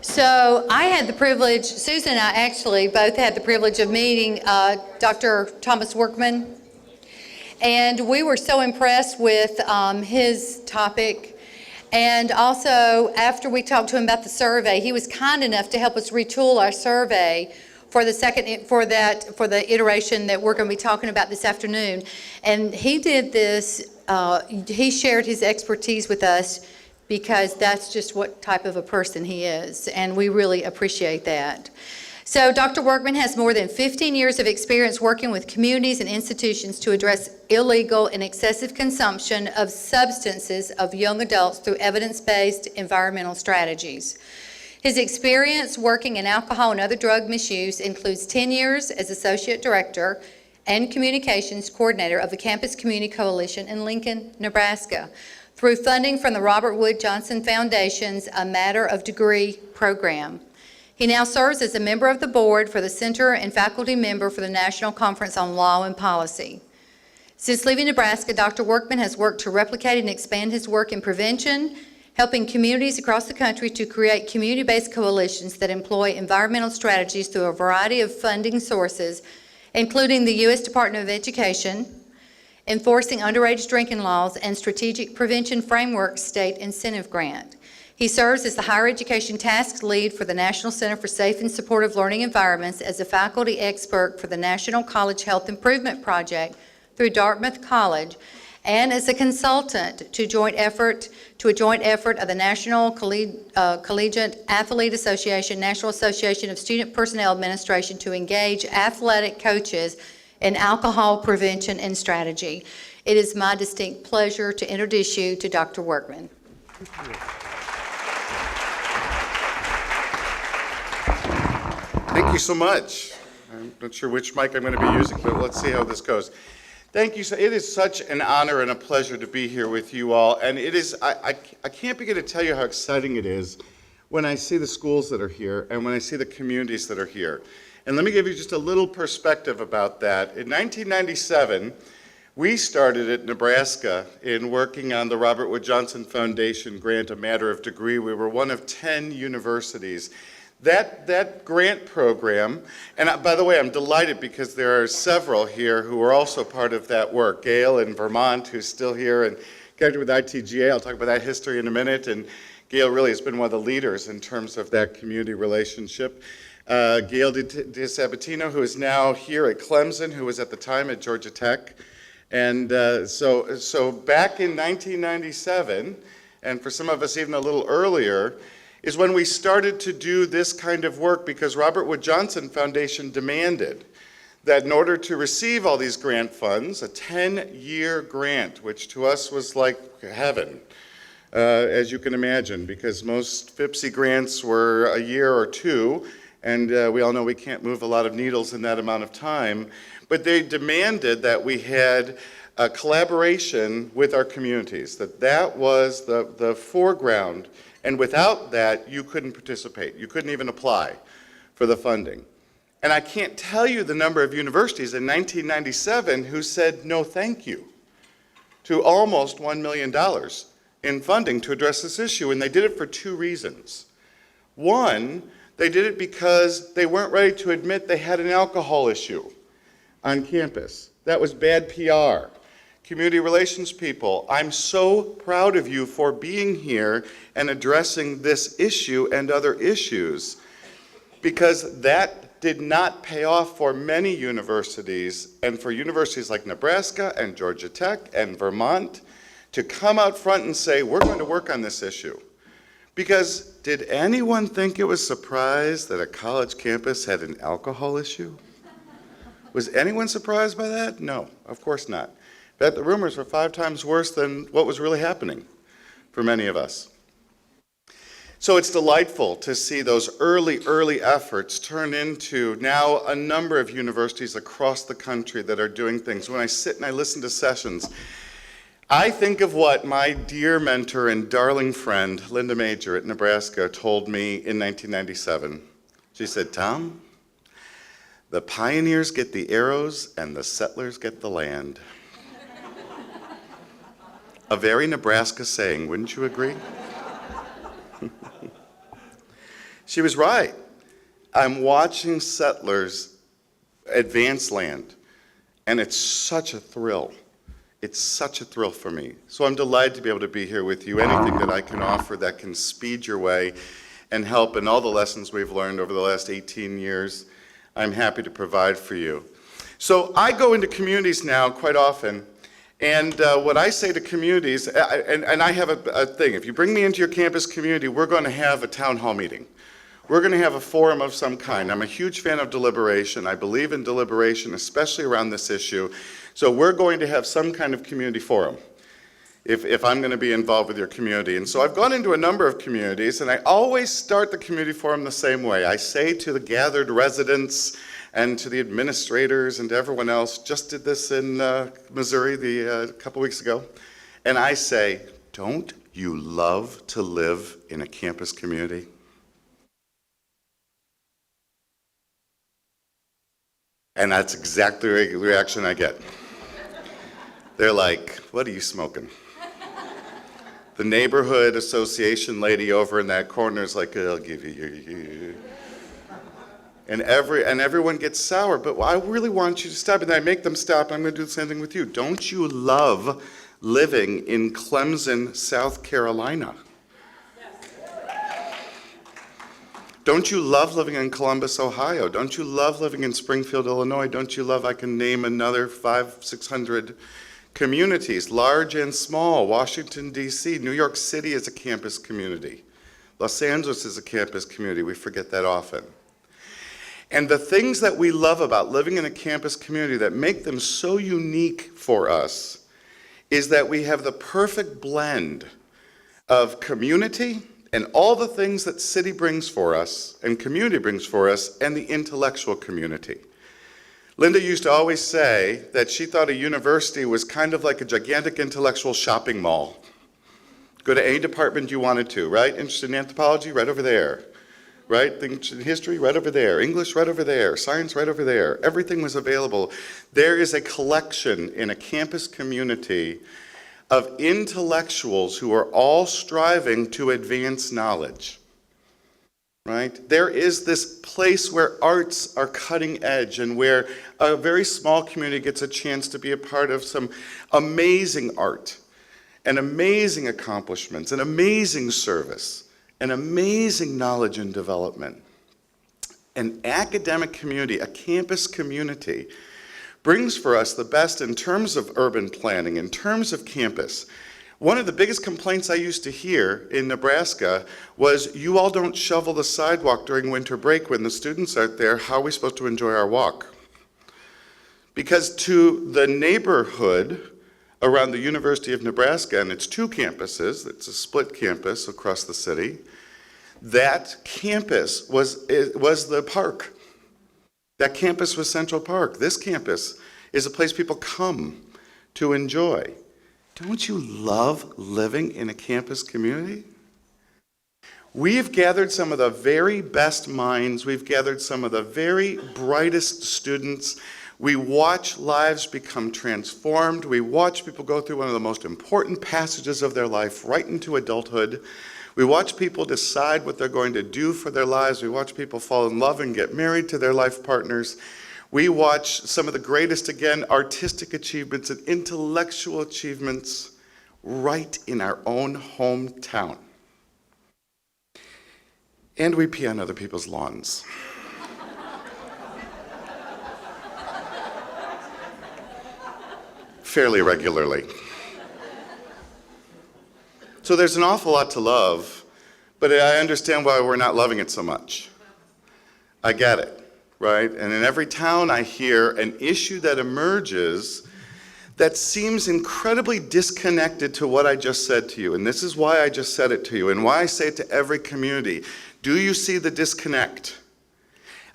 So I had the privilege, Susan and I actually both had the privilege of meeting Dr. Thomas Workman, and we were so impressed with his topic. And also, after we talked to him about the survey, he was kind enough to help us retool our survey for the iteration that we're going to be talking about this afternoon. And he did this. He shared his expertise with us because that's just what type of a person he is, and we really appreciate that. So Dr. Workman has more than 15 years of experience working with communities and institutions to address illegal and excessive consumption of substances of young adults through evidence-based environmental strategies. His experience working in alcohol and other drug misuse includes 10 years as Associate Director and Communications Coordinator of the Campus Community Coalition in Lincoln, Nebraska, through funding from the Robert Wood Johnson Foundation's A Matter of Degree program. He now serves as a member of the board for the Center and faculty member for the National Conference on Law and Policy. Since leaving Nebraska, Dr. Workman has worked to replicate and expand his work in prevention, helping communities across the country to create community-based coalitions that employ environmental strategies through a variety of funding sources, including the U.S. Department of Education, enforcing underage drinking laws, and Strategic Prevention Framework State Incentive Grant. He serves as the Higher Education Task Lead for the National Center for Safe and Supportive Learning Environments, as a faculty expert for the National College Health Improvement Project through Dartmouth College, and as a consultant to a joint effort of the National Collegiate Athlete Association, National Association of Student Personnel Administration to engage athletic coaches in alcohol prevention and strategy. It is my distinct pleasure to introduce you to Dr. Workman. Thank you so much. I'm not sure which mic I'm going to be using, but let's see how this goes. Thank you. It is such an honor and a pleasure to be here with you all. And it is, I can't begin to tell you how exciting it is when I see the schools that are here and when I see the communities that are here. And let me give you just a little perspective about that. In 1997, we started at Nebraska in working on the Robert Wood Johnson Foundation grant, A Matter of Degree. We were one of 10 universities. That grant program, and by the way, I'm delighted because there are several here who are also part of that work. Gail in Vermont, who's still here and connected with ITGA. I'll talk about that history in a minute. And Gail really has been one of the leaders in terms of that community relationship. Gail DiSabatino, who is now here at Clemson, who was at the time at Georgia Tech. And so back in 1997, and for some of us even a little earlier, is when we started to do this kind of work, because Robert Wood Johnson Foundation demanded that in order to receive all these grant funds, a 10-year grant, which to us was like heaven, as you can imagine, because most Phipps grants were a year or two, and we all know we can't move a lot of needles in that amount of time, but they demanded that we had a collaboration with our communities, that was the foreground. And without that, you couldn't participate. You couldn't even apply for the funding. And I can't tell you the number of universities in 1997 who said no thank you to almost $1 million in funding to address this issue. And they did it for two reasons. One, they did it because they weren't ready to admit they had an alcohol issue on campus. That was bad PR. Community relations people, I'm so proud of you for being here and addressing this issue and other issues, because that did not pay off for many universities, and for universities like Nebraska and Georgia Tech and Vermont to come out front and say, we're going to work on this issue. Because did anyone think it was surprised that a college campus had an alcohol issue? Was anyone surprised by that? No, of course not. But the rumors were 5 times worse than what was really happening for many of us. So it's delightful to see those early efforts turn into now a number of universities across the country that are doing things. When I sit and I listen to sessions, I think of what my dear mentor and darling friend, Linda Major at Nebraska, told me in 1997. She said, Tom, the pioneers get the arrows and the settlers get the land. A very Nebraska saying, wouldn't you agree? She was right. I'm watching settlers advance land, and it's such a thrill. It's such a thrill for me. So I'm delighted to be able to be here with you. Anything that I can offer that can speed your way and help in all the lessons we've learned over the last 18 years, I'm happy to provide for you. So I go into communities now quite often, and what I say to communities, and I have a thing, if you bring me into your campus community, we're going to have a town hall meeting. We're going to have a forum of some kind. I'm a huge fan of deliberation. I believe in deliberation, especially around this issue. So we're going to have some kind of community forum if I'm going to be involved with your community. And so I've gone into a number of communities, and I always start the community forum the same way. I say to the gathered residents and to the administrators and to everyone else, just did this in Missouri a couple weeks ago, and I say, don't you love to live in a campus community? And that's exactly the reaction I get. They're like, what are you smoking? The neighborhood association lady over in that corner is like, I'll give you your. And everyone gets sour, but I really want you to stop. And I make them stop. I'm going to do the same thing with you. Don't you love living in Clemson, South Carolina? Don't you love living in Columbus, Ohio? Don't you love living in Springfield, Illinois? Don't you love, I can name another 500-600 communities, large and small. Washington, D.C., New York City is a campus community. Los Angeles is a campus community. We forget that often. And the things that we love about living in a campus community that make them so unique for us is that we have the perfect blend of community and all the things that city brings for us and community brings for us and the intellectual community. Linda used to always say that she thought a university was kind of like a gigantic intellectual shopping mall. Go to any department you wanted to, right? Interested in anthropology? Right over there. Right? Things in history? Right over there. English? Right over there. Science? Right over there. Everything was available. There is a collection in a campus community of intellectuals who are all striving to advance knowledge. Right? There is this place where arts are cutting edge and where a very small community gets a chance to be a part of some amazing art and amazing accomplishments and amazing service and amazing knowledge and development. An academic community, a campus community, brings for us the best in terms of urban planning, in terms of campus. One of the biggest complaints I used to hear in Nebraska was, you all don't shovel the sidewalk during winter break when the students aren't there. How are we supposed to enjoy our walk? Because to the neighborhood around the University of Nebraska, and it's two campuses, it's a split campus across the city, that campus was the park. That campus was Central Park. This campus is a place people come to enjoy. Don't you love living in a campus community? We've gathered some of the very best minds. We've gathered some of the very brightest students. We watch lives become transformed. We watch people go through one of the most important passages of their life right into adulthood. We watch people decide what they're going to do for their lives. We watch people fall in love and get married to their life partners. We watch some of the greatest, again, artistic achievements and intellectual achievements right in our own hometown. And we pee on other people's lawns. Fairly regularly. So there's an awful lot to love, but I understand why we're not loving it so much. I get it. Right? And in every town I hear an issue that emerges that seems incredibly disconnected to what I just said to you. And this is why I just said it to you and why I say it to every community. Do you see the disconnect?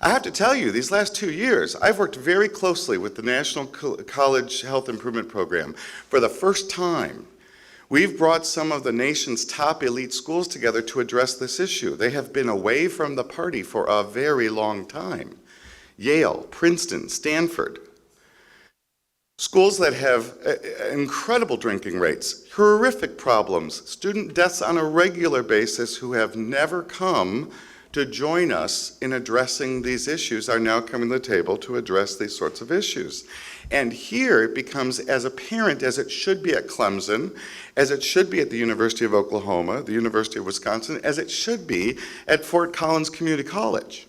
I have to tell you, these last 2 years, I've worked very closely with the National College Health Improvement Program. For the first time, we've brought some of the nation's top elite schools together to address this issue. They have been away from the party for a very long time. Yale, Princeton, Stanford. Schools that have incredible drinking rates, horrific problems, student deaths on a regular basis who have never come to join us in addressing these issues are now coming to the table to address these sorts of issues. And here it becomes as apparent as it should be at Clemson, as it should be at the University of Oklahoma, the University of Wisconsin, as it should be at Fort Collins Community College.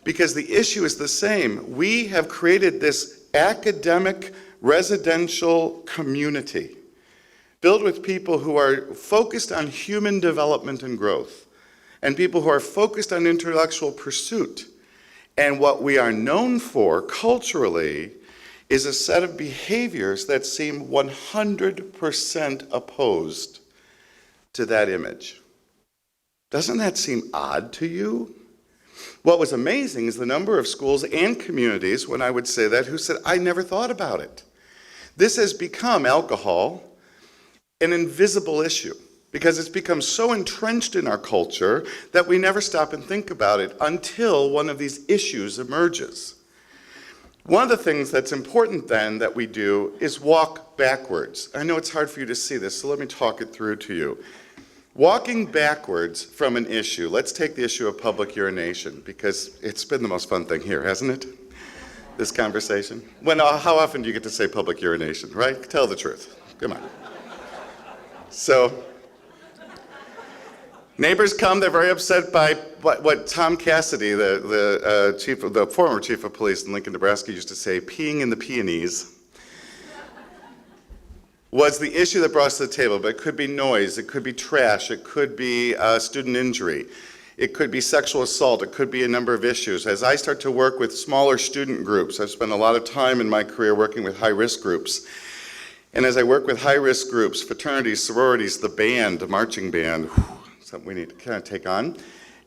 Because the issue is the same. We have created this academic residential community filled with people who are focused on human development and growth, and people who are focused on intellectual pursuit. And what we are known for culturally is a set of behaviors that seem 100% opposed to that image. Doesn't that seem odd to you? What was amazing is the number of schools and communities, when I would say that, who said, I never thought about it. This has become alcohol, an invisible issue, because it's become so entrenched in our culture that we never stop and think about it until one of these issues emerges. One of the things that's important then that we do is walk backwards. I know it's hard for you to see this, so let me talk it through to you. Walking backwards from an issue, let's take the issue of public urination, because it's been the most fun thing here, hasn't it? This conversation. How often do you get to say public urination, right? Tell the truth. Come on. So, neighbors come, they're very upset by what Tom Cassidy, the former chief of police in Lincoln, Nebraska, used to say, peeing in the peonies, was the issue that brought us to the table. But it could be noise, it could be trash, it could be student injury, it could be sexual assault, it could be a number of issues. As I start to work with smaller student groups, I've spent a lot of time in my career working with high-risk groups. And as I work with high-risk groups, fraternities, sororities, the band, the marching band, something we need to kind of take on,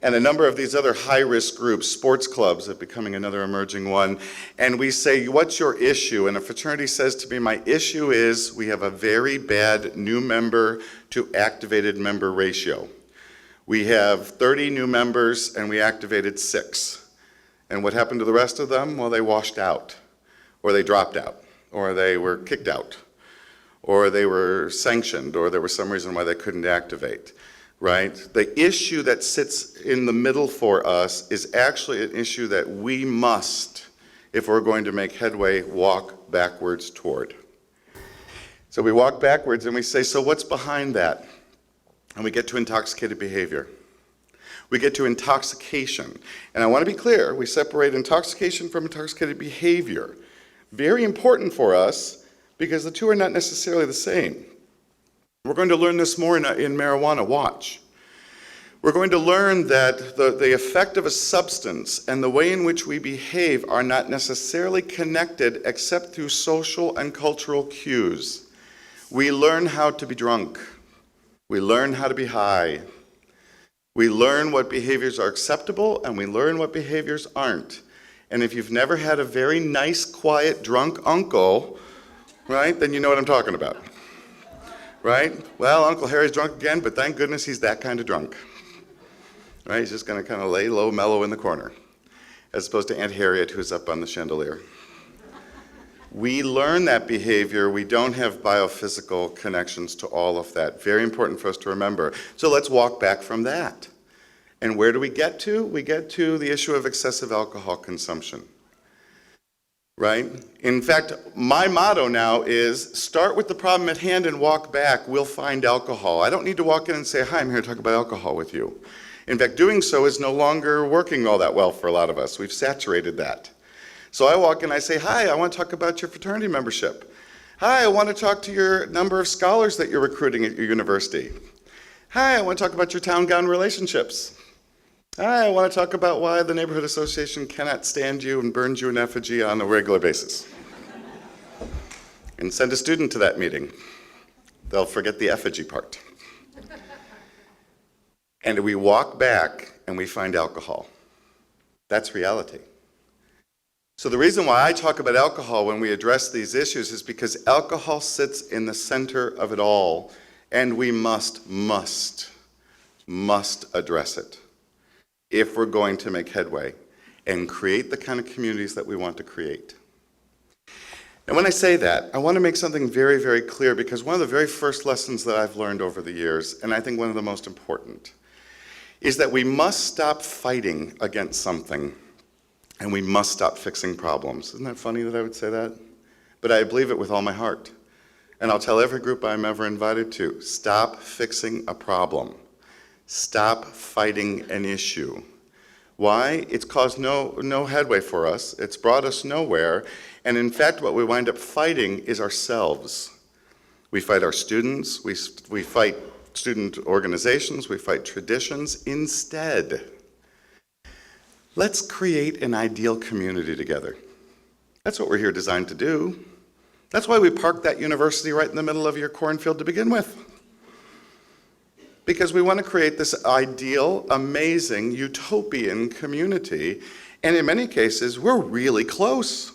and a number of these other high-risk groups, sports clubs are becoming another emerging one, and we say, what's your issue? And a fraternity says to me, my issue is we have a very bad new member to activated member ratio. We have 30 new members and we activated 6. And what happened to the rest of them? Well, they washed out, or they dropped out, or they were kicked out, or they were sanctioned, or there was some reason why they couldn't activate. Right? The issue that sits in the middle for us is actually an issue that we must, if we're going to make headway, walk backwards toward. So we walk backwards and we say, so what's behind that? And we get to intoxicated behavior. We get to intoxication. And I want to be clear, we separate intoxication from intoxicated behavior. Very important for us because the two are not necessarily the same. We're going to learn this more in Marijuana Watch. We're going to learn that the effect of a substance and the way in which we behave are not necessarily connected except through social and cultural cues. We learn how to be drunk. We learn how to be high. We learn what behaviors are acceptable and we learn what behaviors aren't. And if you've never had a very nice, quiet, drunk uncle, right, then you know what I'm talking about. Right? Well, Uncle Harry's drunk again, but thank goodness he's that kind of drunk. Right? He's just going to kind of lay low, mellow in the corner, as opposed to Aunt Harriet, who's up on the chandelier. We learn that behavior. We don't have biophysical connections to all of that. Very important for us to remember. So let's walk back from that. And where do we get to? We get to the issue of excessive alcohol consumption. Right? In fact, my motto now is start with the problem at hand and walk back. We'll find alcohol. I don't need to walk in and say, hi, I'm here to talk about alcohol with you. In fact, doing so is no longer working all that well for a lot of us. We've saturated that. So I walk in and I say, hi, I want to talk about your fraternity membership. Hi, I want to talk to your number of scholars that you're recruiting at your university. Hi, I want to talk about your town-gown relationships. Hi, I want to talk about why the neighborhood association cannot stand you and burns you in effigy on a regular basis. And send a student to that meeting. They'll forget the effigy part. And we walk back and we find alcohol. That's reality. So the reason why I talk about alcohol when we address these issues is because alcohol sits in the center of it all, and we must address it if we're going to make headway and create the kind of communities that we want to create. And when I say that, I want to make something very, very clear, because one of the very first lessons that I've learned over the years, and I think one of the most important, is that we must stop fighting against something, and we must stop fixing problems. Isn't that funny that I would say that? But I believe it with all my heart. And I'll tell every group I'm ever invited to, stop fixing a problem. Stop fighting an issue. Why? It's caused no headway for us. It's brought us nowhere. And in fact, what we wind up fighting is ourselves. We fight our students. We fight student organizations. We fight traditions. Instead, let's create an ideal community together. That's what we're here designed to do. That's why we parked that university right in the middle of your cornfield to begin with. Because we want to create this ideal, amazing, utopian community. And in many cases, we're really close.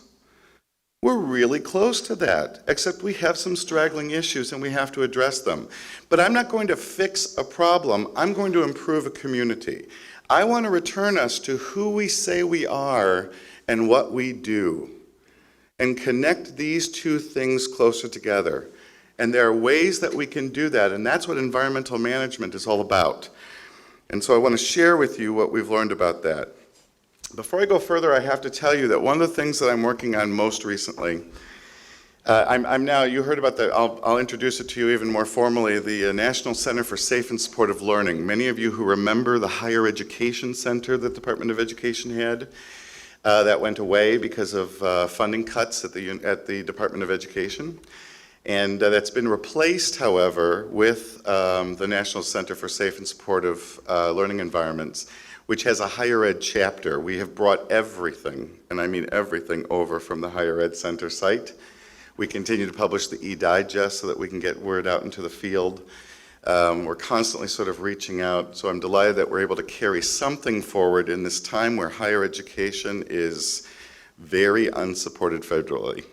We're really close to that, except we have some straggling issues and we have to address them. But I'm not going to fix a problem. I'm going to improve a community. I want to return us to who we say we are and what we do, and connect these two things closer together. And there are ways that we can do that, and that's what environmental management is all about. And so I want to share with you what we've learned about that. Before I go further, I have to tell you that one of the things that I'm working on most recently, I'm now, you heard about I'll introduce it to you even more formally, the National Center for Safe and Supportive Learning. Many of you who remember the Higher Education Center that the Department of Education had, that went away because of funding cuts at the Department of Education. And that's been replaced, however, with the National Center for Safe and Supportive Learning Environments, which has a higher ed chapter. We have brought everything, and I mean everything, over from the Higher Ed Center site. We continue to publish the e-digest so that we can get word out into the field. We're constantly sort of reaching out, so I'm delighted that we're able to carry something forward in this time where higher education is very unsupported federally.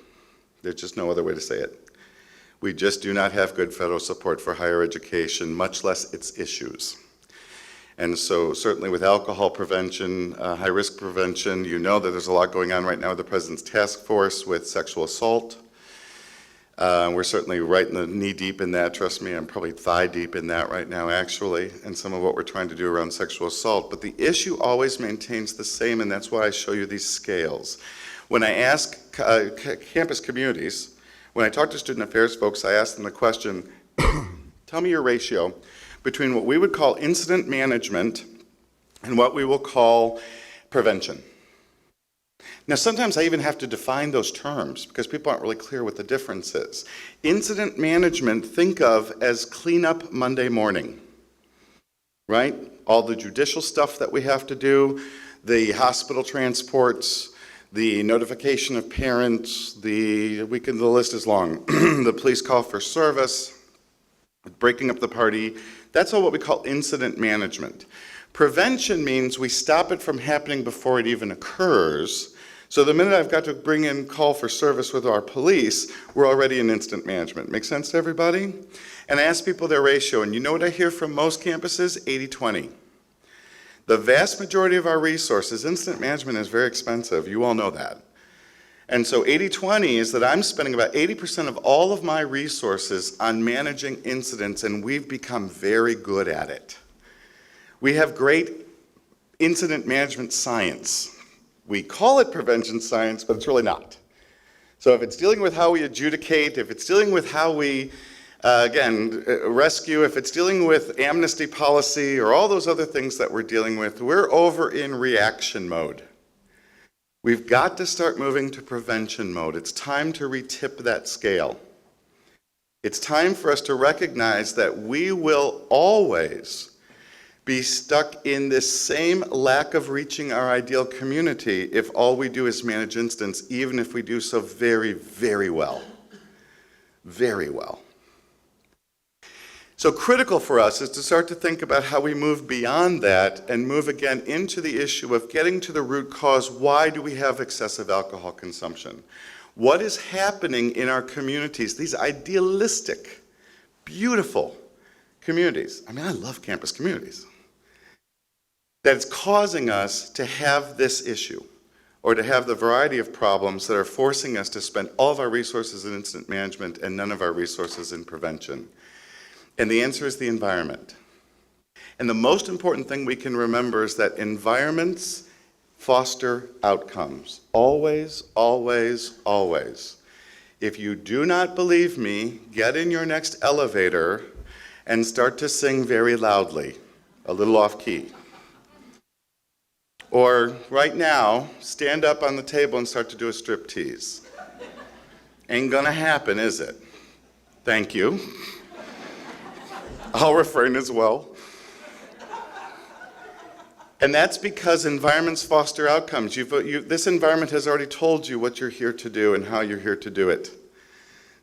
There's just no other way to say it. We just do not have good federal support for higher education, much less its issues. And so certainly with alcohol prevention, high-risk prevention, you know that there's a lot going on right now with the President's task force with sexual assault. We're certainly right in the knee-deep in that. Trust me, I'm probably thigh-deep in that right now, actually, and some of what we're trying to do around sexual assault. But the issue always maintains the same, and that's why I show you these scales. When I ask campus communities, when I talk to student affairs folks, I ask them the question, tell me your ratio between what we would call incident management and what we will call prevention. Now, sometimes I even have to define those terms because people aren't really clear what the difference is. Incident management, think of as cleanup Monday morning, right? All the judicial stuff that we have to do, the hospital transports, the notification of parents, the list is long, the police call for service, breaking up the party. That's all what we call incident management. Prevention means we stop it from happening before it even occurs. So the minute I've got to bring in call for service with our police, we're already in incident management. Make sense to everybody? And I ask people their ratio, and you know what I hear from most campuses? 80-20. The vast majority of our resources, incident management is very expensive. You all know that. And so 80-20 is that I'm spending about 80% of all of my resources on managing incidents, and we've become very good at it. We have great incident management science. We call it prevention science, but it's really not. So if it's dealing with how we adjudicate, if it's dealing with how we, rescue, if it's dealing with amnesty policy or all those other things that we're dealing with, we're over in reaction mode. We've got to start moving to prevention mode. It's time to retip that scale. It's time for us to recognize that we will always be stuck in this same lack of reaching our ideal community if all we do is manage incidents, even if we do so very, very well. Very well. So critical for us is to start to think about how we move beyond that and move again into the issue of getting to the root cause. Why do we have excessive alcohol consumption? What is happening in our communities, these idealistic, beautiful communities? I mean, I love campus communities. That it's causing us to have this issue or to have the variety of problems that are forcing us to spend all of our resources in incident management and none of our resources in prevention. And the answer is the environment. And the most important thing we can remember is that environments foster outcomes. Always, always, always. If you do not believe me, get in your next elevator and start to sing very loudly, a little off key. Or right now, stand up on the table and start to do a striptease. Ain't gonna happen, is it? Thank you. I'll refrain as well. And that's because environments foster outcomes. This environment has already told you what you're here to do and how you're here to do it.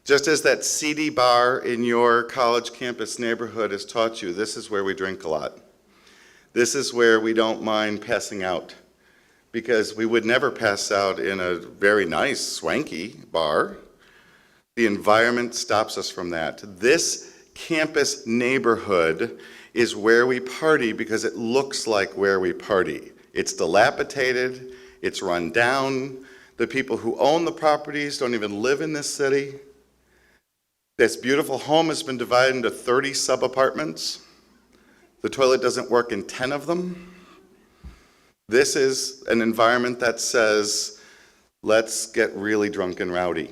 Just as that seedy bar in your college campus neighborhood has taught you, this is where we drink a lot. This is where we don't mind passing out, because we would never pass out in a very nice, swanky bar. The environment stops us from that. This campus neighborhood is where we party because it looks like where we party. It's dilapidated, it's run down. The people who own the properties don't even live in this city. This beautiful home has been divided into 30 sub-apartments. The toilet doesn't work in 10 of them. This is an environment that says, let's get really drunk and rowdy.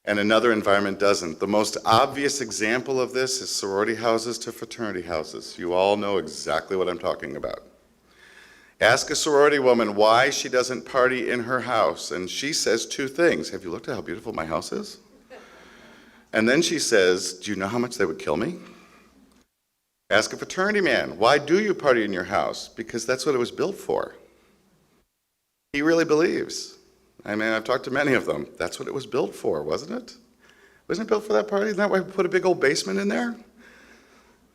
And another environment doesn't. The most obvious example of this is sorority houses to fraternity houses. You all know exactly what I'm talking about. Ask a sorority woman why she doesn't party in her house, and she says two things. Have you looked at how beautiful my house is? And then she says, do you know how much they would kill me? Ask a fraternity man, why do you party in your house? Because that's what it was built for. He really believes. I mean, I've talked to many of them. That's what it was built for, wasn't it? Wasn't it built for that party? Isn't that why we put a big old basement in there?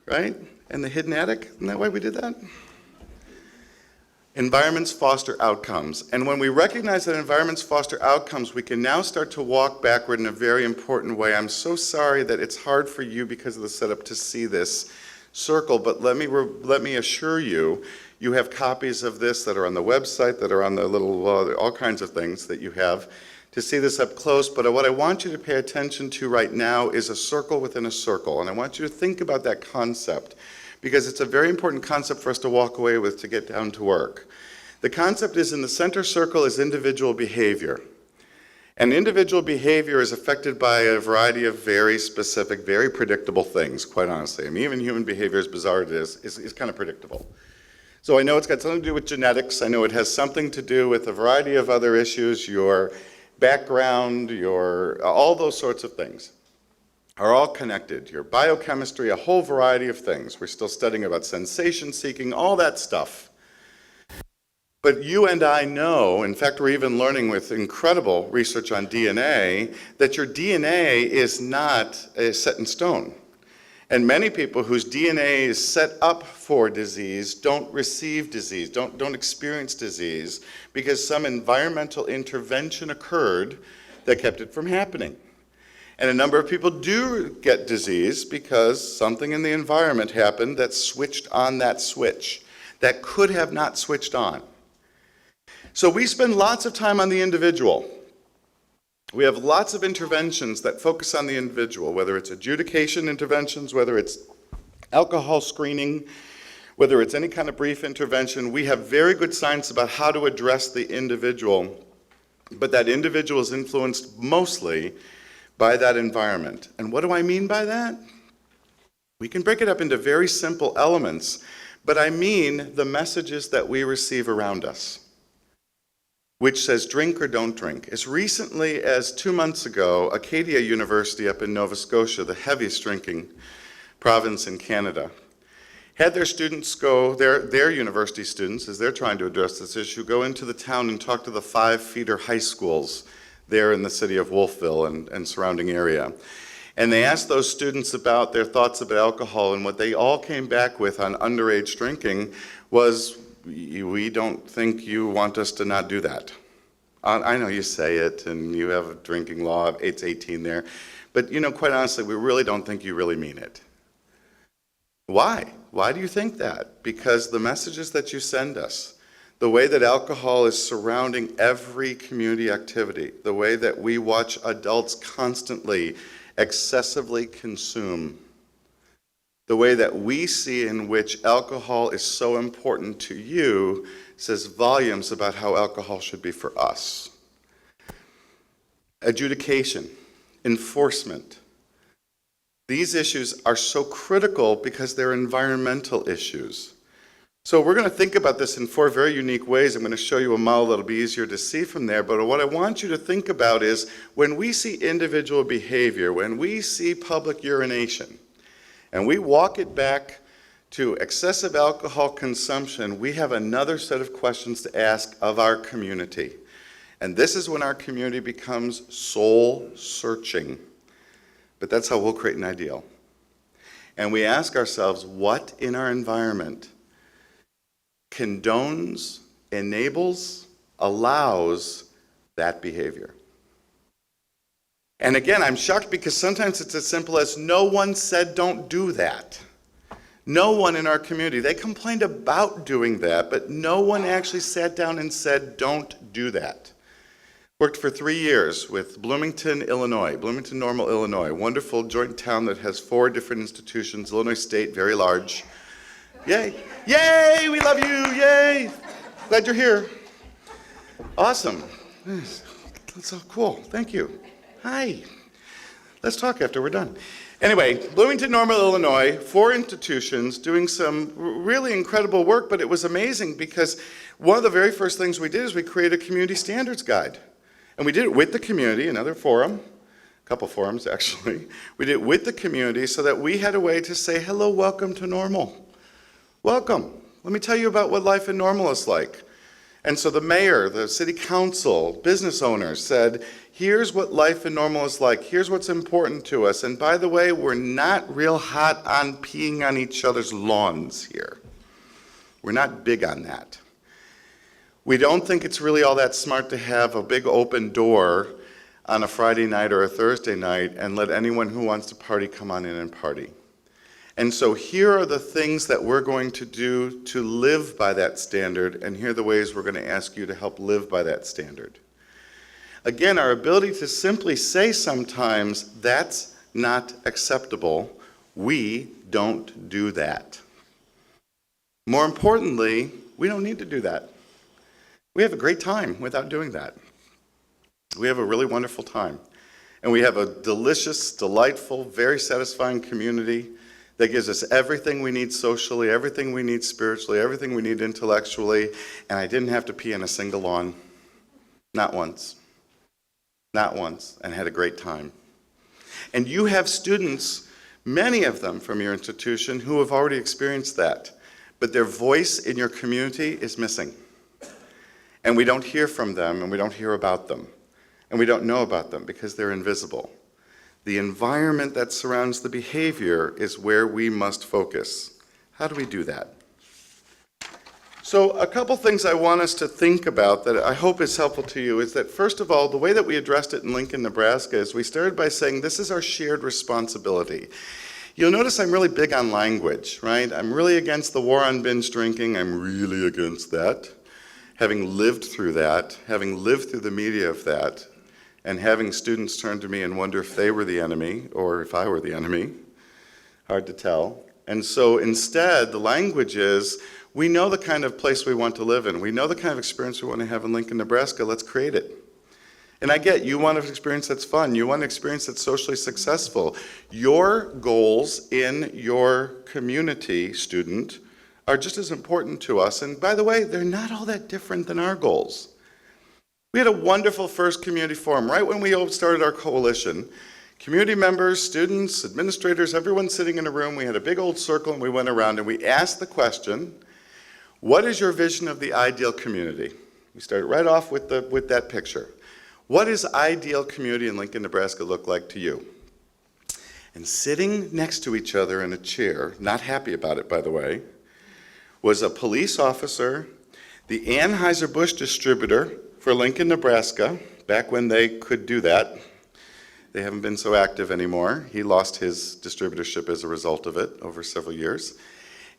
Right? And the hidden attic? Isn't that why we did that? Environments foster outcomes. And when we recognize that environments foster outcomes, we can now start to walk backward in a very important way. I'm so sorry that it's hard for you because of the setup to see this circle, but let me assure you, you have copies of this that are on the website, that are on the little, all kinds of things that you have to see this up close. But what I want you to pay attention to right now is a circle within a circle. And I want you to think about that concept, because it's a very important concept for us to walk away with to get down to work. The concept is, in the center circle is individual behavior. And individual behavior is affected by a variety of very specific, very predictable things, quite honestly. I mean, even human behavior, as bizarre as it is kind of predictable. So I know it's got something to do with genetics. I know it has something to do with a variety of other issues, your background, all those sorts of things are all connected. Your biochemistry, a whole variety of things. We're still studying about sensation seeking, all that stuff. But you and I know, in fact, we're even learning with incredible research on DNA, that your DNA is not set in stone. And many people whose DNA is set up for disease don't receive disease, don't experience disease, because some environmental intervention occurred that kept it from happening. And a number of people do get disease because something in the environment happened that switched on that switch that could have not switched on. So we spend lots of time on the individual. We have lots of interventions that focus on the individual, whether it's adjudication interventions, whether it's alcohol screening, whether it's any kind of brief intervention. We have very good science about how to address the individual, but that individual is influenced mostly by that environment. And what do I mean by that? We can break it up into very simple elements, but I mean the messages that we receive around us, which says drink or don't drink. As recently as 2 months ago, Acadia University up in Nova Scotia, the heaviest drinking province in Canada, had their students go, their university students, as they're trying to address this issue, go into the town and talk to the 5 feeder high schools there in the city of Wolfville and surrounding area. And they asked those students about their thoughts about alcohol, and what they all came back with on underage drinking was, we don't think you want us to not do that. I know you say it, and you have a drinking law, it's 18 there, but quite honestly, we really don't think you really mean it. Why? Why do you think that? Because the messages that you send us, the way that alcohol is surrounding every community activity, the way that we watch adults constantly, excessively consume, the way that we see in which alcohol is so important to you says volumes about how alcohol should be for us. Adjudication, enforcement. These issues are so critical because they're environmental issues. So we're going to think about this in 4 very unique ways. I'm going to show you a model that'll be easier to see from there. But what I want you to think about is when we see individual behavior, when we see public urination, and we walk it back to excessive alcohol consumption, we have another set of questions to ask of our community. And this is when our community becomes soul-searching. But that's how we'll create an ideal. And we ask ourselves, what in our environment condones, enables, allows that behavior? And again, I'm shocked because sometimes it's as simple as no one said don't do that. No one in our community. They complained about doing that, but no one actually sat down and said don't do that. Worked for 3 years with Bloomington, Illinois, Bloomington Normal, Illinois, wonderful joint town that has 4 different institutions, Illinois State, very large. Yay, yay, we love you, yay. Glad you're here. Awesome. That's so cool, thank you. Hi. Let's talk after we're done. Anyway, Bloomington Normal, Illinois, 4 institutions doing some really incredible work, but it was amazing because one of the very first things we did is we created a community standards guide. And we did it with the community, another forum, a couple forums actually. We did it with the community so that we had a way to say, hello, welcome to normal. Welcome. Let me tell you about what life in normal is like. And so the mayor, the city council, business owners said, here's what life in normal is like. Here's what's important to us. And by the way, we're not real hot on peeing on each other's lawns here. We're not big on that. We don't think it's really all that smart to have a big open door on a Friday night or a Thursday night and let anyone who wants to party come on in and party. And so here are the things that we're going to do to live by that standard, and here are the ways we're going to ask you to help live by that standard. Again, our ability to simply say sometimes, that's not acceptable. We don't do that. More importantly, we don't need to do that. We have a great time without doing that. We have a really wonderful time. And we have a delicious, delightful, very satisfying community that gives us everything we need socially, everything we need spiritually, everything we need intellectually, and I didn't have to pee on a single lawn. Not once. Not once, and had a great time. And you have students, many of them from your institution, who have already experienced that, but their voice in your community is missing. And we don't hear from them, and we don't hear about them, and we don't know about them because they're invisible. The environment that surrounds the behavior is where we must focus. How do we do that? So a couple things I want us to think about that I hope is helpful to you is that, first of all, the way that we addressed it in Lincoln, Nebraska is we started by saying this is our shared responsibility. You'll notice I'm really big on language, right? I'm really against the war on binge drinking. I'm really against that. Having lived through that, having lived through the media of that, and having students turn to me and wonder if they were the enemy or if I were the enemy, hard to tell. And so instead, the language is, we know the kind of place we want to live in. We know the kind of experience we want to have in Lincoln, Nebraska. Let's create it. And I get, you want an experience that's fun. You want an experience that's socially successful. Your goals in your community, student, are just as important to us. And by the way, they're not all that different than our goals. We had a wonderful first community forum right when we started our coalition. Community members, students, administrators, everyone sitting in a room. We had a big old circle and we went around and we asked the question, what is your vision of the ideal community? We started right off with that picture. What does ideal community in Lincoln, Nebraska look like to you? And sitting next to each other in a chair, not happy about it by the way, was a police officer, the Anheuser-Busch distributor for Lincoln, Nebraska, back when they could do that. They haven't been so active anymore. He lost his distributorship as a result of it over several years.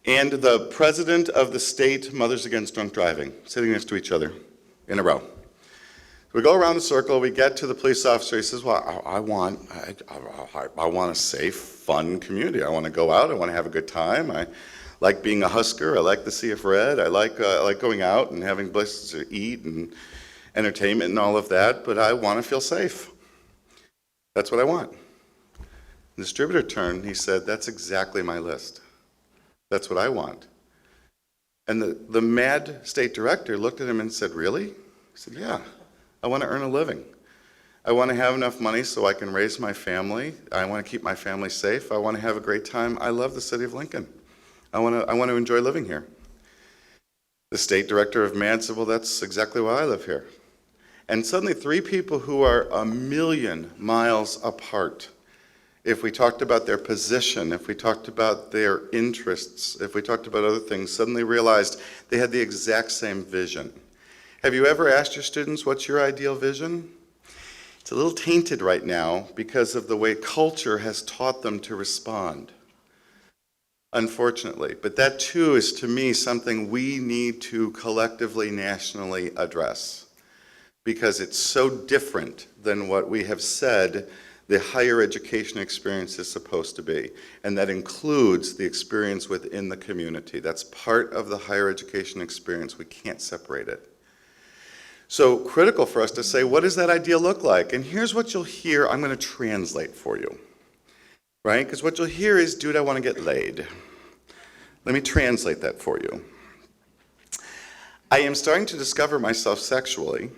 And the president of the state Mothers Against Drunk Driving, sitting next to each other in a row. We go around the circle, we get to the police officer, he says, well, I want a safe, fun community. I want to go out, I want to have a good time. I like being a Husker, I like the Sea of Red, I like going out and having places to eat and entertainment and all of that, but I want to feel safe. That's what I want. The distributor turned, he said, that's exactly my list. That's what I want. And the mad state director looked at him and said, really? He said, yeah. I want to earn a living. I want to have enough money so I can raise my family. I want to keep my family safe. I want to have a great time. I love the city of Lincoln. I want to enjoy living here. The state director of MAD said, well, that's exactly why I live here. And suddenly 3 people who are a million miles apart, if we talked about their position, if we talked about their interests, if we talked about other things, suddenly realized they had the exact same vision. Have you ever asked your students, what's your ideal vision? It's a little tainted right now because of the way culture has taught them to respond, unfortunately. But that too is, to me, something we need to collectively, nationally address, because it's so different than what we have said the higher education experience is supposed to be. And that includes the experience within the community. That's part of the higher education experience. We can't separate it. So critical for us to say, what does that ideal look like? And here's what you'll hear. I'm going to translate for you, right? Because what you'll hear is, dude, I want to get laid. Let me translate that for you. I am starting to discover myself sexually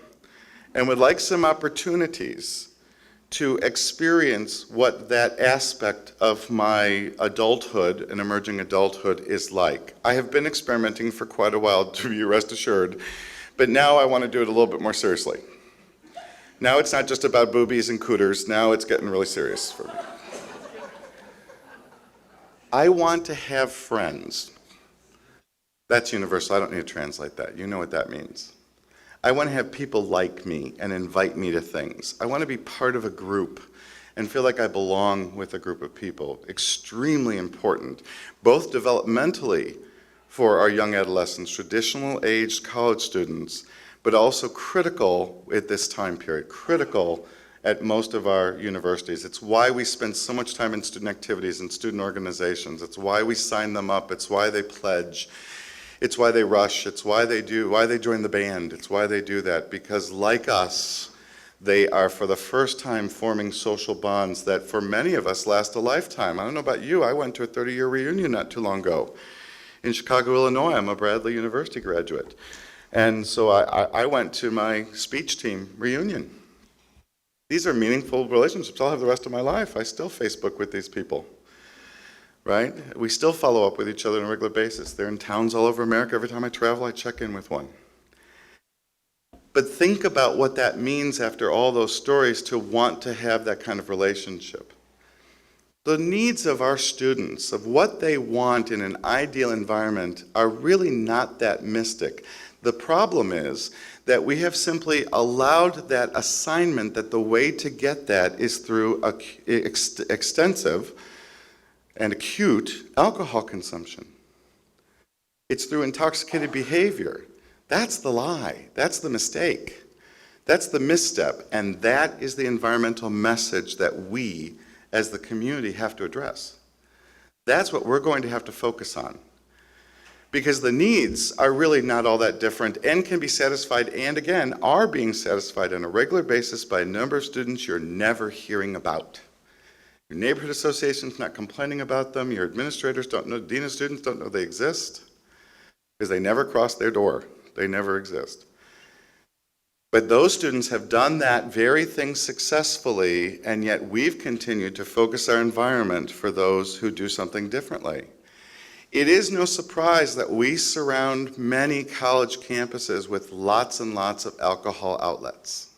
and would like some opportunities to experience what that aspect of my adulthood and emerging adulthood is like. I have been experimenting for quite a while, to be rest assured. But now I want to do it a little bit more seriously. Now it's not just about boobies and cooters. Now it's getting really serious for me. I want to have friends. That's universal. I don't need to translate that. You know what that means. I want to have people like me and invite me to things. I want to be part of a group and feel like I belong with a group of people. Extremely important, both developmentally for our young adolescents, traditional aged college students, but also critical at this time period, critical at most of our universities. It's why we spend so much time in student activities and student organizations. It's why we sign them up. It's why they pledge. It's why they rush. It's why they join the band. It's why they do that, because like us, they are for the first time forming social bonds that for many of us last a lifetime. I don't know about you, I went to a 30-year reunion not too long ago. In Chicago, Illinois. I'm a Bradley University graduate. And so I went to my speech team reunion. These are meaningful relationships I'll have the rest of my life. I still Facebook with these people, right? We still follow up with each other on a regular basis. They're in towns all over America. Every time I travel, I check in with one. But think about what that means after all those stories to want to have that kind of relationship. The needs of our students, of what they want in an ideal environment, are really not that mystic. The problem is that we have simply allowed that assignment that the way to get that is through extensive and acute alcohol consumption. It's through intoxicated behavior. That's the lie. That's the mistake. That's the misstep. And that is the environmental message that we as the community have to address. That's what we're going to have to focus on. Because the needs are really not all that different and can be satisfied, and again, are being satisfied on a regular basis by a number of students you're never hearing about. Your neighborhood association's not complaining about them, your administrators don't know, dean of students don't know they exist, because they never cross their door. They never exist. But those students have done that very thing successfully, and yet we've continued to focus our environment for those who do something differently. It is no surprise that we surround many college campuses with lots and lots of alcohol outlets,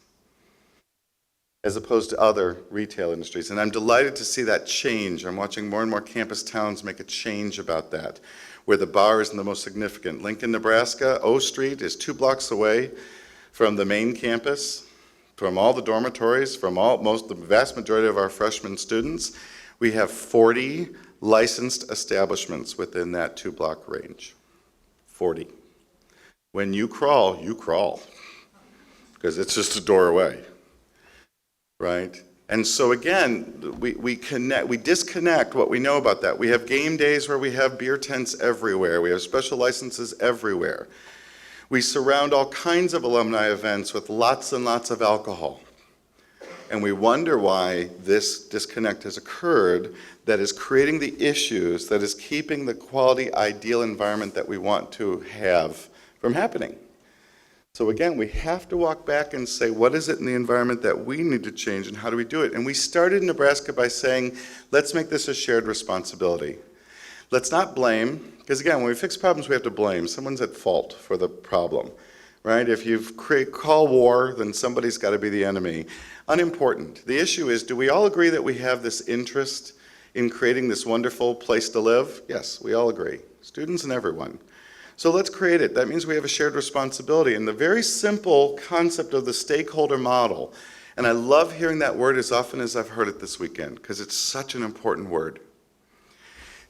as opposed to other retail industries. And I'm delighted to see that change. I'm watching more and more campus towns make a change about that, where the bar is the most significant. Lincoln, Nebraska, O Street is 2 blocks away from the main campus, from all the dormitories, from the vast majority of our freshman students. We have 40 licensed establishments within that 2-block range. 40. When you crawl, because because it's just a door away, right? And so again, we disconnect what we know about that. We have game days where we have beer tents everywhere. We have special licenses everywhere. We surround all kinds of alumni events with lots and lots of alcohol. And we wonder why this disconnect has occurred that is creating the issues, that is keeping the quality, ideal environment that we want to have from happening. So again, we have to walk back and say, what is it in the environment that we need to change and how do we do it? And we started in Nebraska by saying, let's make this a shared responsibility. Let's not blame, because again, when we fix problems, we have to blame. Someone's at fault for the problem, right? If you call war, then somebody's got to be the enemy. Unimportant. The issue is, do we all agree that we have this interest in creating this wonderful place to live? Yes, we all agree. Students and everyone. So let's create it. That means we have a shared responsibility. And the very simple concept of the stakeholder model, and I love hearing that word as often as I've heard it this weekend, because it's such an important word.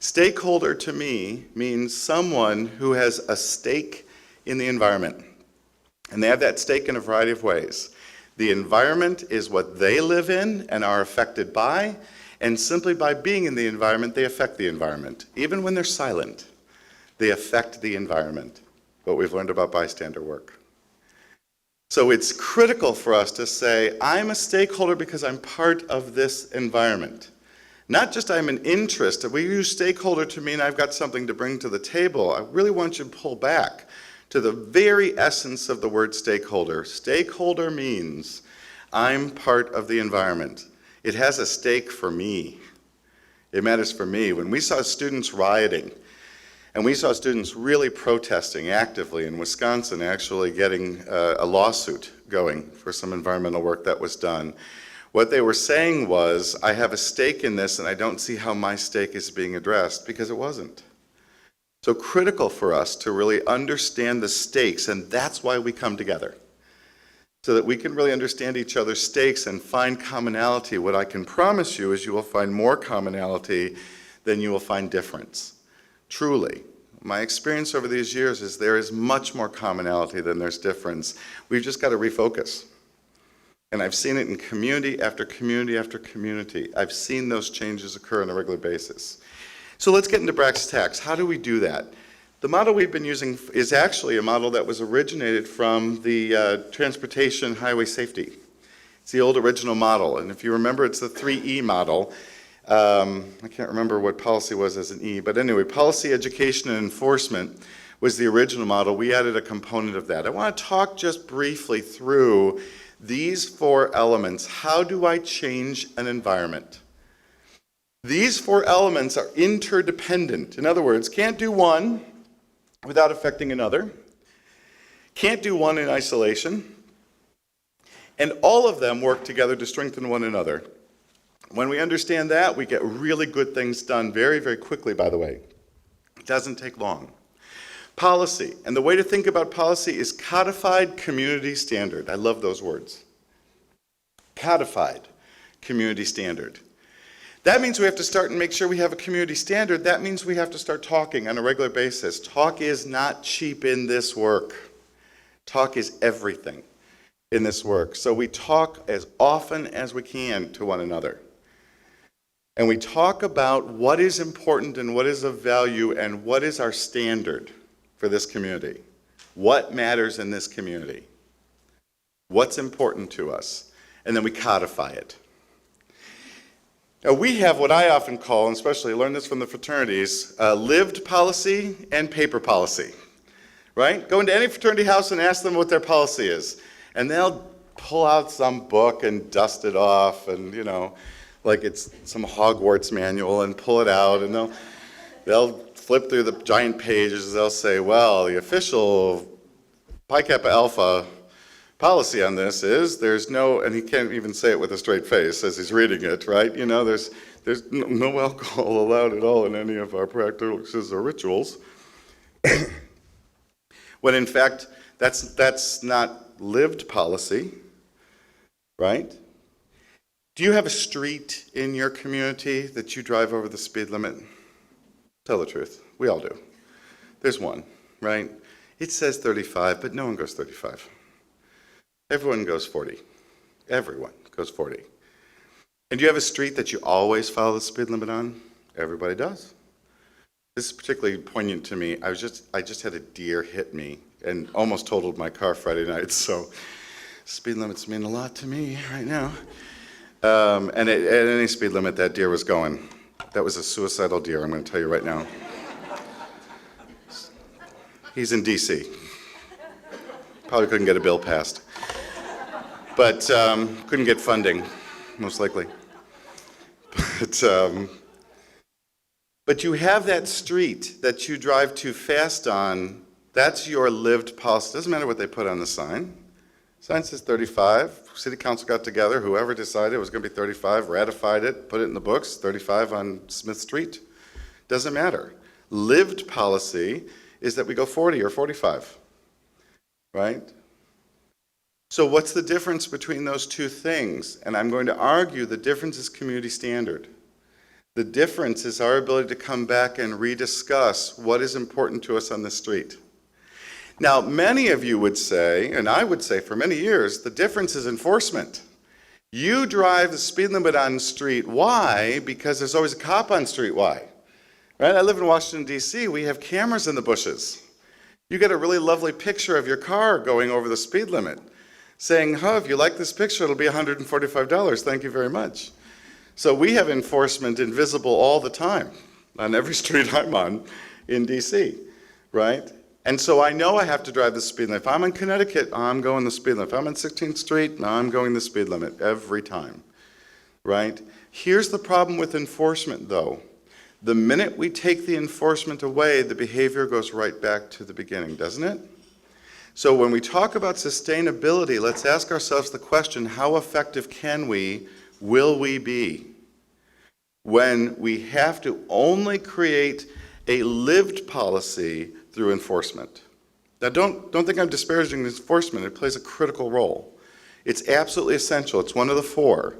Stakeholder to me means someone who has a stake in the environment. And they have that stake in a variety of ways. The environment is what they live in and are affected by, and simply by being in the environment, they affect the environment. Even when they're silent, they affect the environment. What we've learned about bystander work. So it's critical for us to say, I'm a stakeholder because I'm part of this environment. Not just I'm an interest. We use stakeholder to mean I've got something to bring to the table. I really want you to pull back to the very essence of the word stakeholder. Stakeholder means I'm part of the environment. It has a stake for me. It matters for me. When we saw students rioting, and we saw students really protesting actively in Wisconsin, actually getting a lawsuit going for some environmental work that was done, what they were saying was, I have a stake in this and I don't see how my stake is being addressed, because it wasn't. So critical for us to really understand the stakes, and that's why we come together. So that we can really understand each other's stakes and find commonality. What I can promise you is you will find more commonality than you will find difference. Truly. My experience over these years is there is much more commonality than there's difference. We've just got to refocus. And I've seen it in community after community after community. I've seen those changes occur on a regular basis. So let's get into brass tacks. How do we do that? The model we've been using is actually a model that was originated from the transportation highway safety. It's the old original model. And if you remember, it's the 3E model. I can't remember what policy was as an E, but anyway, policy, education, and enforcement was the original model. We added a component of that. I want to talk just briefly through these 4 elements. How do I change an environment? These 4 elements are interdependent. In other words, can't do one without affecting another. Can't do one in isolation. And all of them work together to strengthen one another. When we understand that, we get really good things done very, very quickly, by the way. It doesn't take long. Policy. And the way to think about policy is codified community standard. I love those words. Codified community standard. That means we have to start and make sure we have a community standard. That means we have to start talking on a regular basis. Talk is not cheap in this work. Talk is everything in this work. So we talk as often as we can to one another. And we talk about what is important and what is of value and what is our standard for this community. What matters in this community? What's important to us? And then we codify it. Now we have what I often call, and especially I learned this from the fraternities, lived policy and paper policy. Right? Go into any fraternity house and ask them what their policy is. And they'll pull out some book and dust it off and, like it's some Hogwarts manual and pull it out, and they'll flip through the giant pages. They'll say, well, the official Pi Kappa Alpha policy on this is there's no, and he can't even say it with a straight face as he's reading it, right? There's no alcohol allowed at all in any of our practices or rituals. When in fact, that's not lived policy, right? Do you have a street in your community that you drive over the speed limit? Tell the truth. We all do. There's one, right? It says 35, but no one goes 35. Everyone goes 40. Everyone goes 40. And do you have a street that you always follow the speed limit on? Everybody does. This is particularly poignant to me. I just had a deer hit me and almost totaled my car Friday night, so speed limits mean a lot to me right now. And at any speed limit, that deer was going. That was a suicidal deer, I'm going to tell you right now. He's in D.C. Probably couldn't get a bill passed. But couldn't get funding, most likely. But you have that street that you drive too fast on. That's your lived policy. Doesn't matter what they put on the sign. Sign says 35. City council got together. Whoever decided it was going to be 35, ratified it, put it in the books, 35 on Smith Street. Doesn't matter. Lived policy is that we go 40 or 45, right? So what's the difference between those two things? And I'm going to argue the difference is community standard. The difference is our ability to come back and rediscuss what is important to us on the street. Now, many of you would say, and I would say for many years, the difference is enforcement. You drive the speed limit on street Y because there's always a cop on street Y. Right? I live in Washington, D.C. We have cameras in the bushes. You get a really lovely picture of your car going over the speed limit, saying, if you like this picture, it'll be $145. Thank you very much. So we have enforcement invisible all the time on every street I'm on in D.C., right? And so I know I have to drive the speed limit. If I'm in Connecticut, I'm going the speed limit. If I'm on 16th Street, I'm going the speed limit every time, right? Here's the problem with enforcement, though. The minute we take the enforcement away, the behavior goes right back to the beginning, doesn't it? So when we talk about sustainability, let's ask ourselves the question, how effective will we be when we have to only create a lived policy through enforcement? Now don't think I'm disparaging enforcement. It plays a critical role. It's absolutely essential. It's one of the four.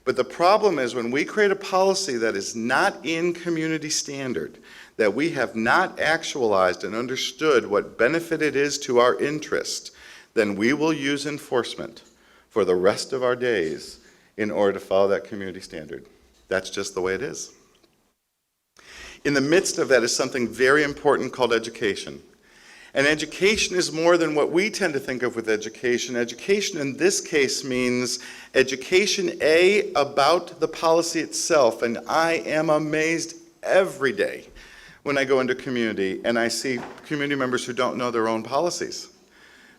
But the problem is when we create a policy that is not in community standard, that we have not actualized and understood what benefit it is to our interest, then we will use enforcement for the rest of our days in order to follow that community standard. That's just the way it is. In the midst of that is something very important called education. And education is more than what we tend to think of with education. Education in this case means education, A, about the policy itself. And I am amazed every day when I go into community and I see community members who don't know their own policies.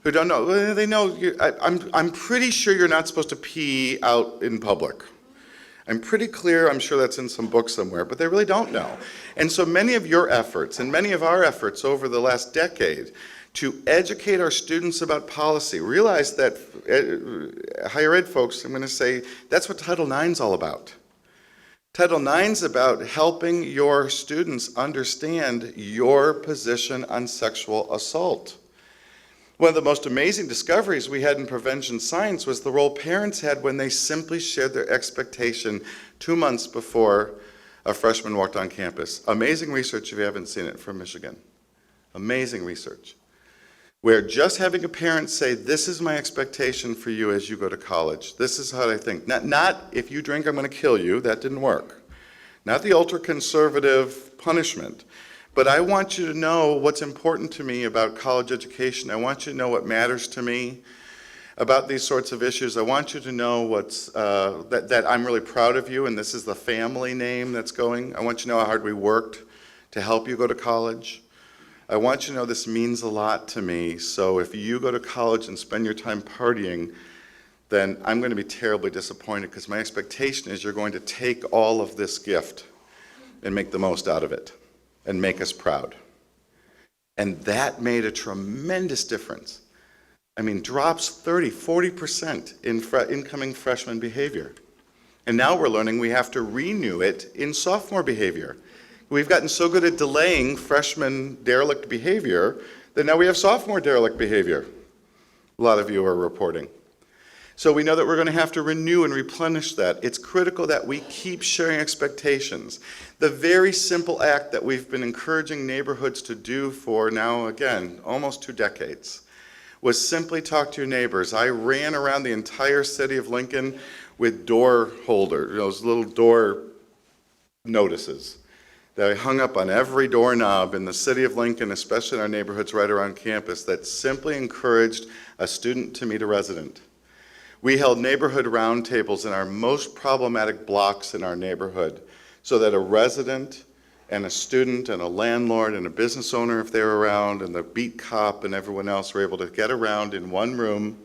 Who don't know, well, they know, I'm pretty sure you're not supposed to pee out in public. I'm pretty clear, I'm sure that's in some book somewhere, but they really don't know. And so many of your efforts and many of our efforts over the last decade to educate our students about policy, realize that higher ed folks, I'm going to say, that's what Title IX is all about. Title IX is about helping your students understand your position on sexual assault. One of the most amazing discoveries we had in prevention science was the role parents had when they simply shared their expectation 2 months before a freshman walked on campus. Amazing research if you haven't seen it from Michigan. Amazing research. Where just having a parent say, this is my expectation for you as you go to college. This is how I think. Not if you drink, I'm going to kill you. That didn't work. Not the ultra-conservative punishment. But I want you to know what's important to me about college education. I want you to know what matters to me about these sorts of issues. I want you to know that I'm really proud of you, and this is the family name that's going. I want you to know how hard we worked to help you go to college. I want you to know this means a lot to me. So if you go to college and spend your time partying, then I'm going to be terribly disappointed because my expectation is you're going to take all of this gift and make the most out of it and make us proud. And that made a tremendous difference. I mean, drops 30, 40% in incoming freshman behavior. And now we're learning we have to renew it in sophomore behavior. We've gotten so good at delaying freshman derelict behavior that now we have sophomore derelict behavior. A lot of you are reporting. So we know that we're going to have to renew and replenish that. It's critical that we keep sharing expectations. The very simple act that we've been encouraging neighborhoods to do for now, again, almost 2 decades, was simply talk to your neighbors. I ran around the entire city of Lincoln with door holders, those little door notices that I hung up on every doorknob in the city of Lincoln, especially in our neighborhoods right around campus, that simply encouraged a student to meet a resident. We held neighborhood roundtables in our most problematic blocks in our neighborhood so that a resident and a student and a landlord and a business owner, if they were around, and the beat cop and everyone else were able to get around in one room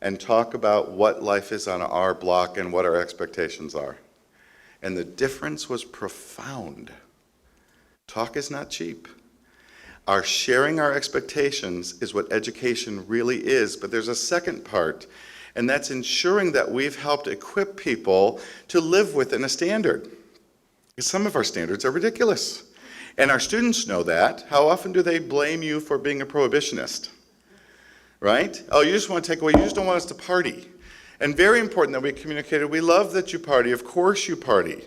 and talk about what life is on our block and what our expectations are. And the difference was profound. Talk is not cheap. Our sharing our expectations is what education really is, but there's a second part, and that's ensuring that we've helped equip people to live within a standard. Because some of our standards are ridiculous. And our students know that. How often do they blame you for being a prohibitionist? Right? Oh, you just want to take away, you just don't want us to party. And very important that we communicated, we love that you party, of course you party.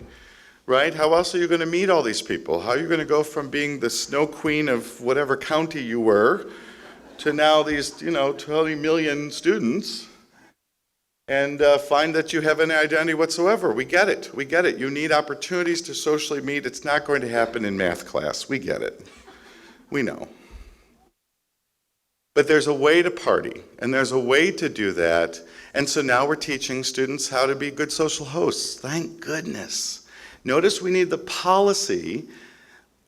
Right? How else are you going to meet all these people? How are you going to go from being the snow queen of whatever county you were to now these, 20 million students and find that you have any identity whatsoever? We get it. We get it. You need opportunities to socially meet. It's not going to happen in math class. We get it. We know. But there's a way to party, and there's a way to do that. And so now we're teaching students how to be good social hosts. Thank goodness. Notice we need the policy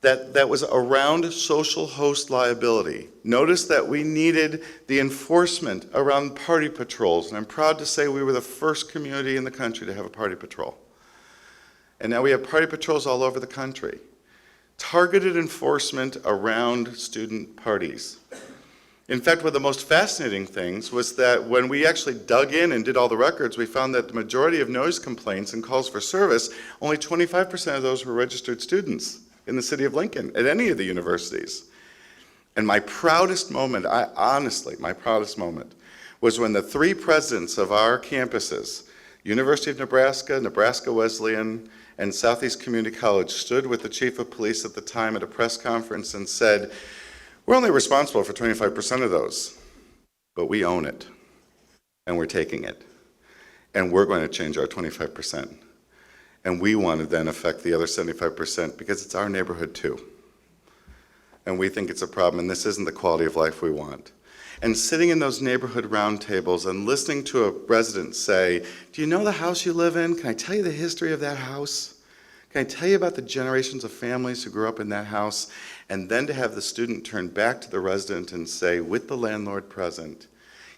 that was around social host liability. Notice that we needed the enforcement around party patrols, and I'm proud to say we were the first community in the country to have a party patrol. And now we have party patrols all over the country. Targeted enforcement around student parties. In fact, one of the most fascinating things was that when we actually dug in and did all the records, we found that the majority of noise complaints and calls for service, only 25% of those were registered students in the city of Lincoln at any of the universities. And my proudest moment, my proudest moment, was when the three presidents of our campuses, University of Nebraska, Nebraska Wesleyan, and Southeast Community College, stood with the chief of police at the time at a press conference and said, we're only responsible for 25% of those, but we own it, and we're taking it, and we're going to change our 25%. And we want to then affect the other 75% because it's our neighborhood too. And we think it's a problem, and this isn't the quality of life we want. And sitting in those neighborhood roundtables and listening to a resident say, do you know the house you live in? Can I tell you the history of that house? Can I tell you about the generations of families who grew up in that house? And then to have the student turn back to the resident and say, with the landlord present,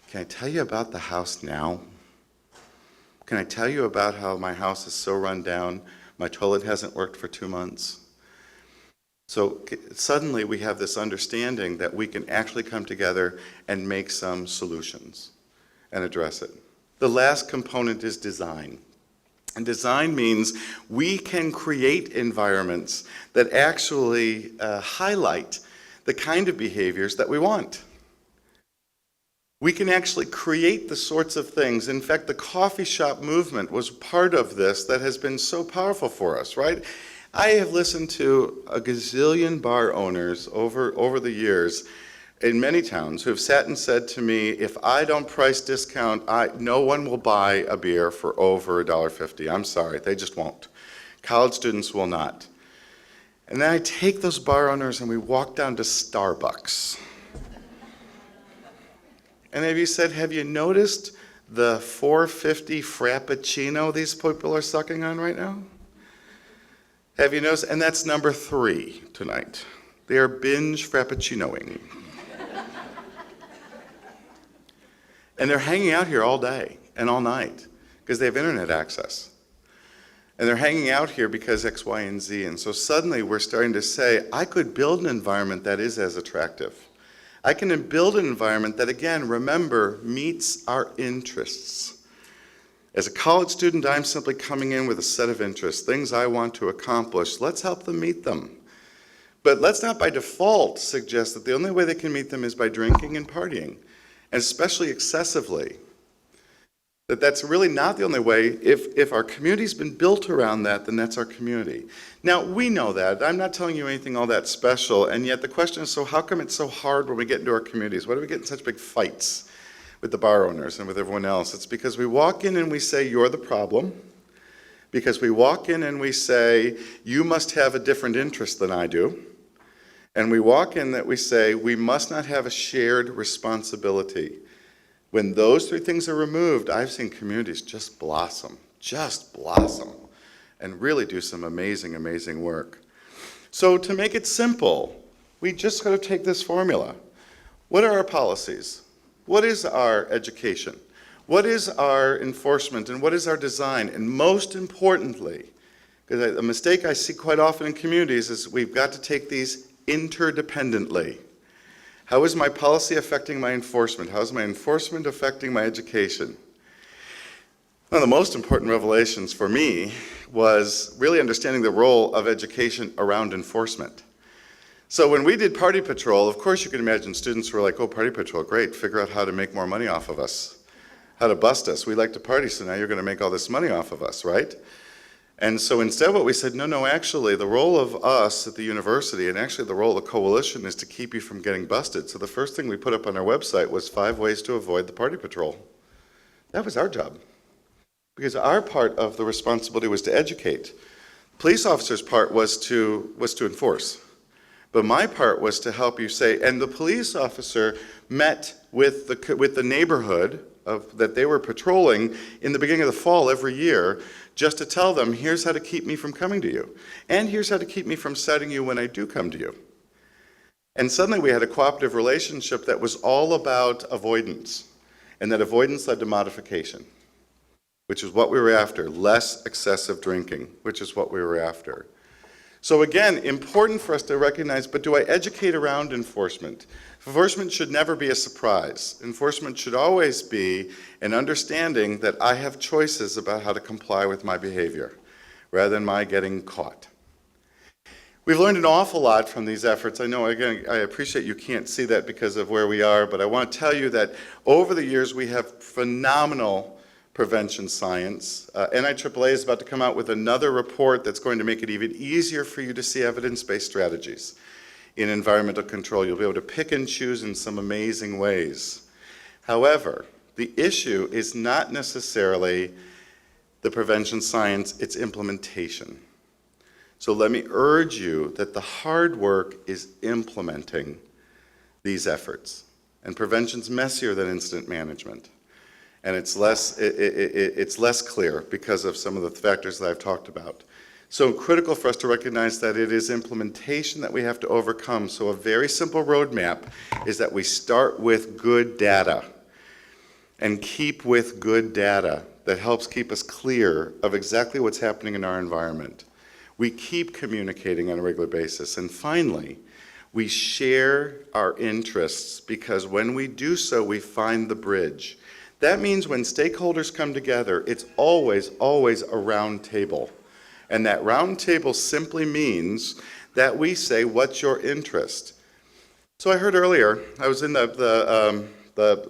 can I tell you about the house now? Can I tell you about how my house is so run down, my toilet hasn't worked for 2 months? So suddenly we have this understanding that we can actually come together and make some solutions and address it. The last component is design. And design means we can create environments that actually highlight the kind of behaviors that we want. We can actually create the sorts of things. In fact, the coffee shop movement was part of this that has been so powerful for us, right? I have listened to a gazillion bar owners over the years in many towns who have sat and said to me, if I don't price discount, no one will buy a beer for over $1.50. I'm sorry, they just won't. College students will not. And then I take those bar owners and we walk down to Starbucks. And have you noticed the $4.50 Frappuccino these people are sucking on right now? Have you noticed? And that's number 3 tonight. They are binge Frappuccinoing. And they're hanging out here all day and all night because they have internet access. And they're hanging out here because X, Y, and Z. And so suddenly we're starting to say, I could build an environment that is as attractive. I can build an environment that, again, remember, meets our interests. As a college student, I'm simply coming in with a set of interests, things I want to accomplish. Let's help them meet them. But let's not by default suggest that the only way they can meet them is by drinking and partying, and especially excessively. That's really not the only way. If our community's been built around that, then that's our community. Now, we know that. I'm not telling you anything all that special, and yet the question is, so how come it's so hard when we get into our communities? Why do we get in such big fights with the bar owners and with everyone else? It's because we walk in and we say, you're the problem. Because we walk in and we say, you must have a different interest than I do. And we walk in that we say, we must not have a shared responsibility. When those three things are removed, I've seen communities just blossom, and really do some amazing, amazing work. So to make it simple, we just got to take this formula. What are our policies? What is our education? What is our enforcement? And what is our design? And most importantly, because a mistake I see quite often in communities is we've got to take these interdependently. How is my policy affecting my enforcement? How is my enforcement affecting my education? One of the most important revelations for me was really understanding the role of education around enforcement. So when we did Party Patrol, of course you can imagine students were like, oh, Party Patrol, great, figure out how to make more money off of us, how to bust us. We like to party, so now you're going to make all this money off of us, right? And so instead what we said, no, actually the role of us at the university and actually the role of the coalition is to keep you from getting busted. So the first thing we put up on our website was 5 ways to avoid the Party Patrol. That was our job. Because our part of the responsibility was to educate. Police officers' part was to enforce. But my part was to help you say, and the police officer met with the neighborhood that they were patrolling in the beginning of the fall every year, just to tell them, here's how to keep me from coming to you. And here's how to keep me from citing you when I do come to you. And suddenly we had a cooperative relationship that was all about avoidance. And that avoidance led to modification, which is what we were after. Less excessive drinking, which is what we were after. So again, important for us to recognize, but do I educate around enforcement? Enforcement should never be a surprise. Enforcement should always be an understanding that I have choices about how to comply with my behavior, rather than my getting caught. We've learned an awful lot from these efforts. I know, again, I appreciate you can't see that because of where we are, but I want to tell you that over the years we have phenomenal prevention science. NIAAA is about to come out with another report that's going to make it even easier for you to see evidence-based strategies in environmental control. You'll be able to pick and choose in some amazing ways. However, the issue is not necessarily the prevention science, it's implementation. So let me urge you that the hard work is implementing these efforts. And prevention's messier than incident management. And it's less clear because of some of the factors that I've talked about. So critical for us to recognize that it is implementation that we have to overcome. So a very simple roadmap is that we start with good data and keep with good data that helps keep us clear of exactly what's happening in our environment. We keep communicating on a regular basis. And finally, we share our interests because when we do so, we find the bridge. That means when stakeholders come together, it's always a round table. And that round table simply means that we say, what's your interest? So I heard earlier, I was in the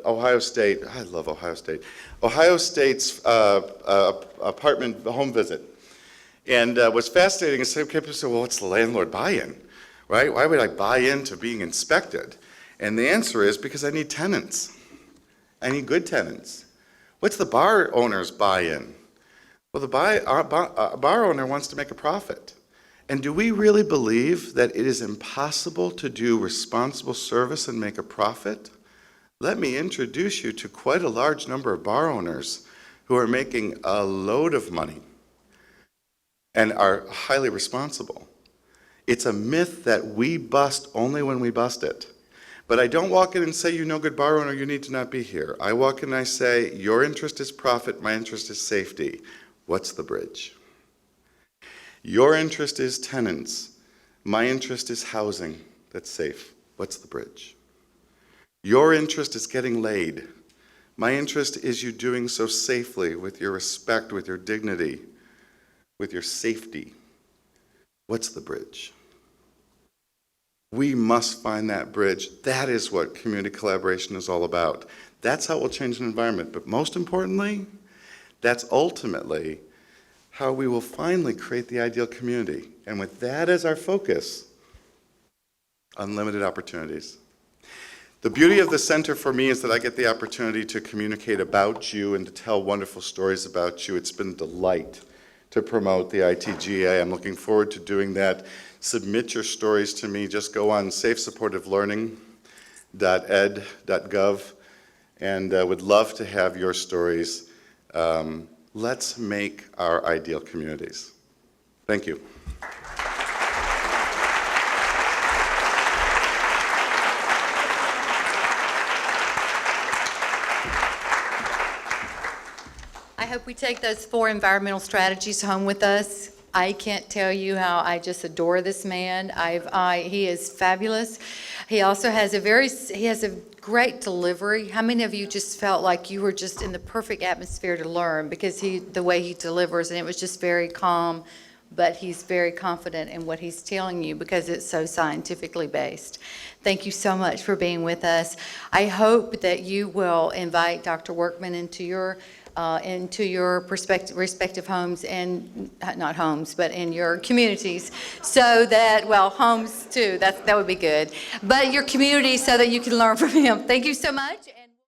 Ohio State, I love Ohio State, Ohio State's apartment home visit. And was fascinating. And some people said, well, what's the landlord buy-in, right? Why would I buy into being inspected? And the answer is because I need tenants. I need good tenants. What's the bar owner's buy-in? Well, the bar owner wants to make a profit. And do we really believe that it is impossible to do responsible service and make a profit? Let me introduce you to quite a large number of bar owners who are making a load of money and are highly responsible. It's a myth that we bust only when we bust it. But I don't walk in and say, you no good bar owner, you need to not be here. I walk in and I say, your interest is profit, my interest is safety. What's the bridge? Your interest is tenants. My interest is housing that's safe. What's the bridge? Your interest is getting laid. My interest is you doing so safely with your respect, with your dignity, with your safety. What's the bridge? We must find that bridge. That is what community collaboration is all about. That's how we'll change an environment. But most importantly, That's ultimately how we will finally create the ideal community. And with that as our focus, unlimited opportunities. The beauty of the center for me is that I get the opportunity to communicate about you and to tell wonderful stories about you. It's been a delight to promote the ITGA. I'm looking forward to doing that. Submit your stories to me. Just go on safesupportivelearning.ed.gov and would love to have your stories. Let's make our ideal communities. Thank you. I hope we take those 4 environmental strategies home with us. I can't tell you how I just adore this man. He is fabulous. He also has a great delivery. How many of you just felt like you were just in the perfect atmosphere to learn because the way he delivers, and it was just very calm, but he's very confident in what he's telling you because it's so scientifically based. Thank you so much for being with us. I hope that you will invite Dr. Workman into your respective homes, and not homes, but in your communities, so that, well, homes too, that would be good, but your community, so that you can learn from him. Thank you so much.